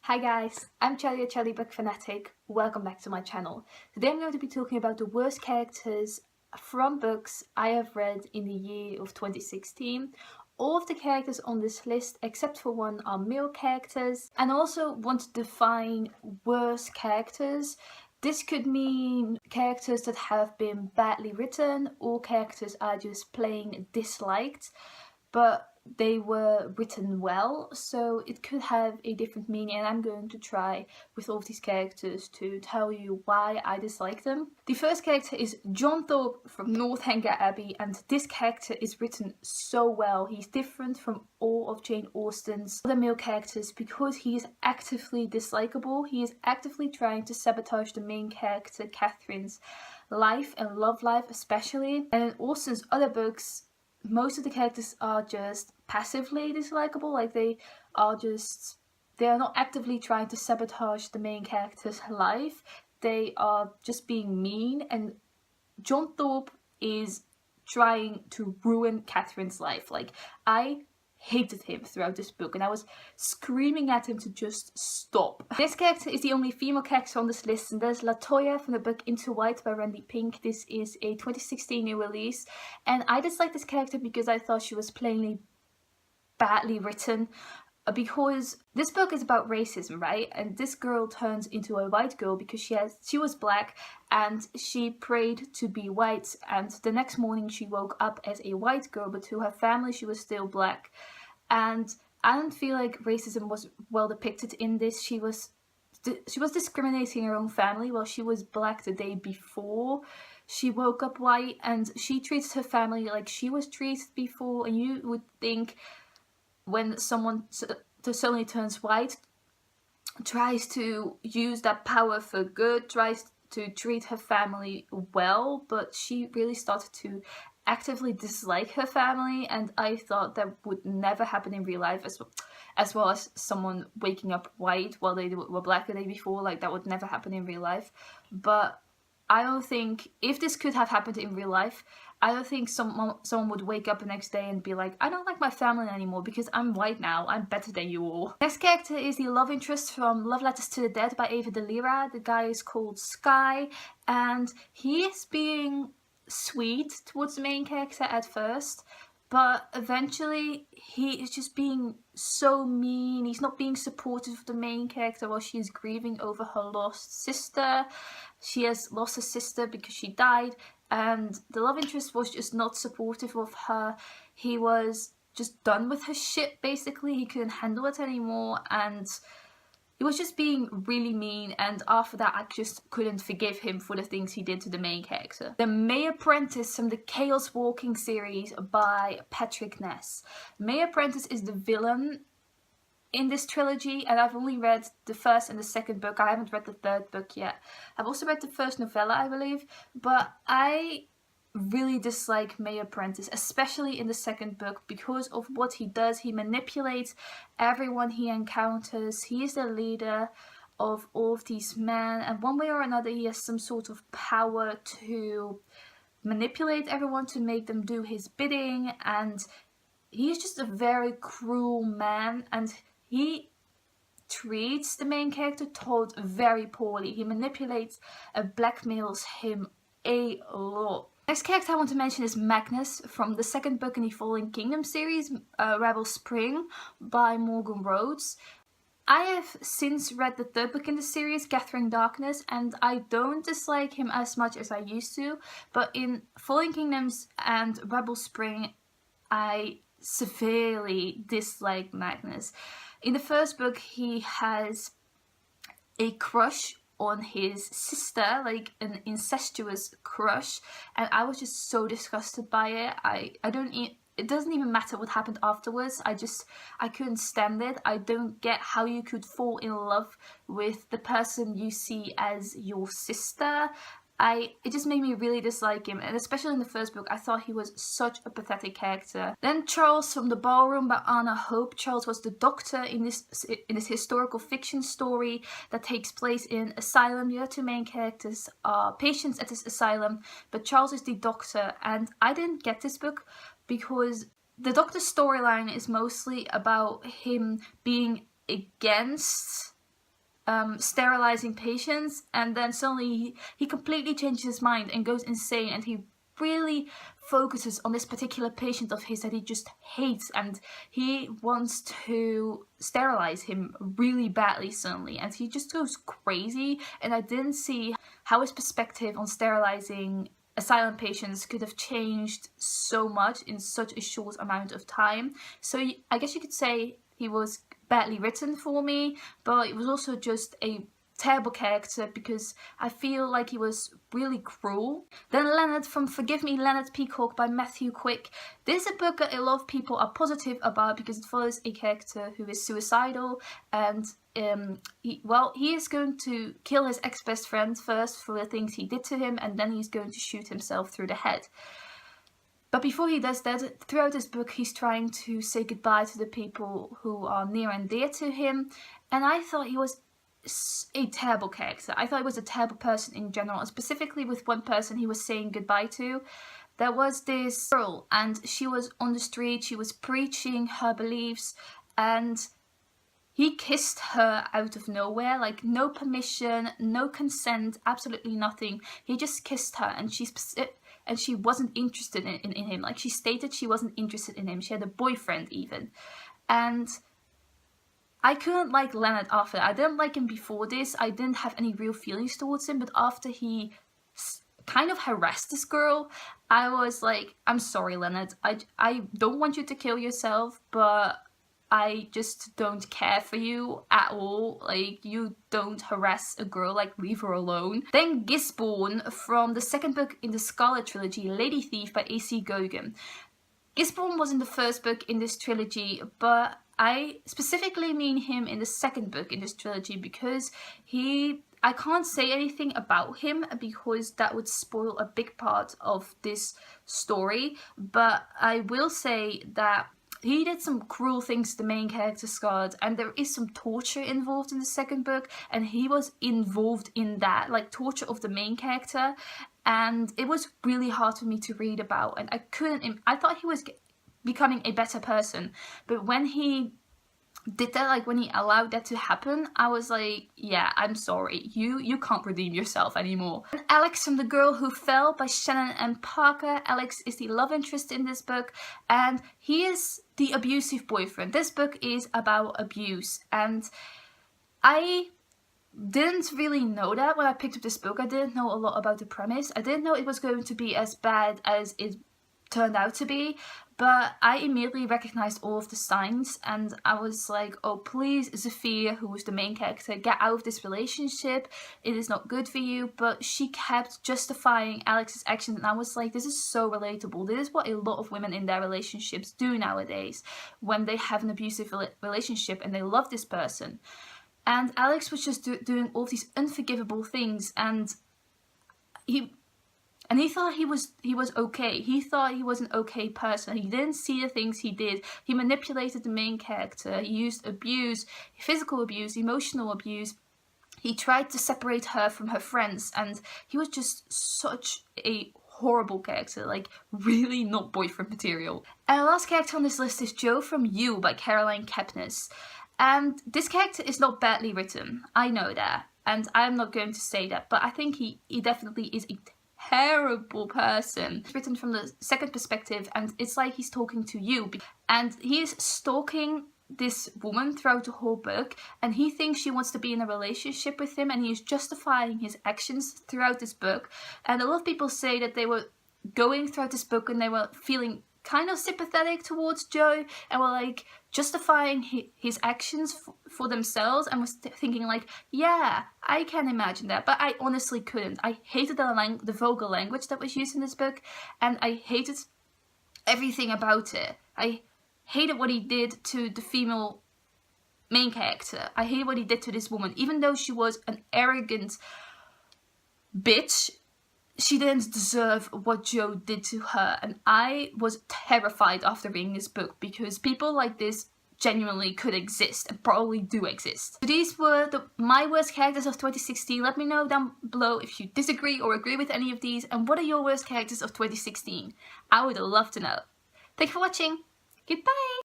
Hi guys, I'm Charlie Book Fanatic. Welcome back to my channel. Today I'm going to be talking about the worst characters from books I have read in the year of 2016. All of the characters on this list, except for one, are male characters. And I also want to define worst characters. This could mean characters that have been badly written, or characters are just plain disliked, but they were written well, so it could have a different meaning, and I'm going to try with all of these characters to tell you why I dislike them. The first character is John Thorpe from Northanger Abbey, and this character is written so well. He's different from all of Jane Austen's other male characters because he is actively dislikable. He is actively trying to sabotage the main character Catherine's life and love life especially, and in Austen's other books most of the characters are just passively dislikable. Like they are not actively trying to sabotage the main character's life. They are just being mean, and John Thorpe is trying to ruin Catherine's life. Like, I hated him throughout this book, and I was screaming at him to just stop. This character is the only female character on this list, and there's Latoya from the book Into White by Randi. This is a 2016 new release, and I dislike this character because I thought she was plainly badly written. Because this book is about racism, right? And this girl turns into a white girl because she was black and she prayed to be white, and the next morning she woke up as a white girl, but to her family she was still black. And I don't feel like racism was well depicted in this. She was discriminating her own family while she was black the day before she woke up white, and she treats her family like she was treated before. And you would think when someone suddenly turns white, tries to use that power for good, tries to treat her family well, but she really started to actively dislike her family, and I thought that would never happen in real life, as well as someone waking up white while they were black the day before. Like, that would never happen in real life. But I don't think, if this could have happened in real life, I don't think someone would wake up the next day and be like, I don't like my family anymore because I'm white now, I'm better than you all. Next character is the love interest from Love Letters to the Dead by Dellaira. The guy is called Sky, and he is being sweet towards the main character at first, but eventually he is just being so mean. He's not being supportive of the main character while she is grieving over her lost sister. She has lost a sister because she died, and the love interest was just not supportive of her. He was just done with her shit, basically. He couldn't handle it anymore, and he was just being really mean, and after that I just couldn't forgive him for the things he did to the main character. The May Apprentice from the Chaos Walking series by Ness. May Apprentice is the villain in this trilogy, and I've only read the first and the second book. I haven't read the third book yet. I've also read the first novella, I believe, but I really dislike May Apprentice, especially in the second book, because of what he does. He manipulates everyone he encounters. He is the leader of all of these men, and one way or another he has some sort of power to manipulate everyone to make them do his bidding, and he is just a very cruel man, and he treats the main character Todd very poorly. He manipulates and blackmails him a lot. Next character I want to mention is Magnus from the second book in the Fallen Kingdom series, Rebel Spring by Rhodes. I have since read the third book in the series, Gathering Darkness, and I don't dislike him as much as I used to, but in Fallen Kingdoms and Rebel Spring, I severely dislike Magnus. In the first book, he has a crush on his sister, like an incestuous crush, and I was just so disgusted by it. It doesn't even matter what happened afterwards. I couldn't stand it. I don't get how you could fall in love with the person you see as your sister. It just made me really dislike him, and especially in the first book, I thought he was such a pathetic character. Then Charles from the Ballroom by Anna Hope. Charles was the doctor in this historical fiction story that takes place in asylum. The other two main characters are patients at this asylum, but Charles is the doctor, and I didn't get this book because the doctor's storyline is mostly about him being against sterilizing patients, and then suddenly he completely changes his mind and goes insane, and he really focuses on this particular patient of his that he just hates, and he wants to sterilize him really badly suddenly, and he just goes crazy. And I didn't see how his perspective on sterilizing asylum patients could have changed so much in such a short amount of time. So I guess you could say he was badly written for me, but it was also just a terrible character because I feel like he was really cruel. Then Leonard from Forgive Me, Leonard Peacock by Matthew Quick. This is a book that a lot of people are positive about because it follows a character who is suicidal, and he is going to kill his ex-best friend first for the things he did to him, and then he's going to shoot himself through the head. But before he does that, throughout this book, he's trying to say goodbye to the people who are near and dear to him. And I thought he was a terrible character. I thought he was a terrible person in general, and specifically with one person he was saying goodbye to. There was this girl, and she was on the street, she was preaching her beliefs, and he kissed her out of nowhere, like no permission, no consent, absolutely nothing. He just kissed her, and she wasn't interested in him. Like, she stated she wasn't interested in him. She had a boyfriend even. And I couldn't like Leonard after that. I didn't like him before this. I didn't have any real feelings towards him. But after he kind of harassed this girl, I was like, I'm sorry, Leonard. I don't want you to kill yourself, but I just don't care for you at all. Like, you don't harass a girl, like, leave her alone. Then Gisborne from the second book in the Scarlet Trilogy, Lady Thief by A.C. Gaughen. Gisborne was in the first book in this trilogy, but I specifically mean him in the second book in this trilogy because I can't say anything about him because that would spoil a big part of this story, but I will say that he did some cruel things to the main character Scott, and there is some torture involved in the second book, and he was involved in that, like torture of the main character, and it was really hard for me to read about, and I thought he was becoming a better person, but when he did that, like when he allowed that to happen, I was like, yeah, I'm sorry, you can't redeem yourself anymore. And Alex from The Girl Who Fell by Shannon and Parker. Alex is the love interest in this book, and he is the abusive boyfriend. This book is about abuse, and I didn't really know that when I picked up this book. I didn't know a lot about the premise. I didn't know it was going to be as bad as it turned out to be, but I immediately recognized all of the signs, and I was like, oh please, Zafir, who was the main character, get out of this relationship, it is not good for you. But she kept justifying Alex's actions, and I was like, this is so relatable. This is what a lot of women in their relationships do nowadays when they have an abusive relationship and they love this person. And Alex was just doing all these unforgivable things, and he thought he was okay. He thought he was an okay person. He didn't see the things he did. He manipulated the main character. He used abuse, physical abuse, emotional abuse. He tried to separate her from her friends, and he was just such a horrible character, like really not boyfriend material. And the last character on this list is Joe from You by Caroline Kepnes. And this character is not badly written. I know that, and I'm not going to say that, but I think he definitely is a terrible person. It's written from the second perspective, and it's like he's talking to you, and he is stalking this woman throughout the whole book, and he thinks she wants to be in a relationship with him, and he is justifying his actions throughout this book. And a lot of people say that they were going throughout this book and they were feeling kind of sympathetic towards Joe and were like justifying his actions for themselves, and was thinking like, yeah, I can imagine that, but I honestly couldn't. I hated the vulgar language that was used in this book, and I hated everything about it. I hated what he did to the female main character. I hated what he did to this woman. Even though she was an arrogant bitch, she didn't deserve what Joe did to her, and I was terrified after reading this book because people like this genuinely could exist and probably do exist. So these were my worst characters of 2016. Let me know down below if you disagree or agree with any of these, and what are your worst characters of 2016? I would love to know. Thanks for watching. Goodbye!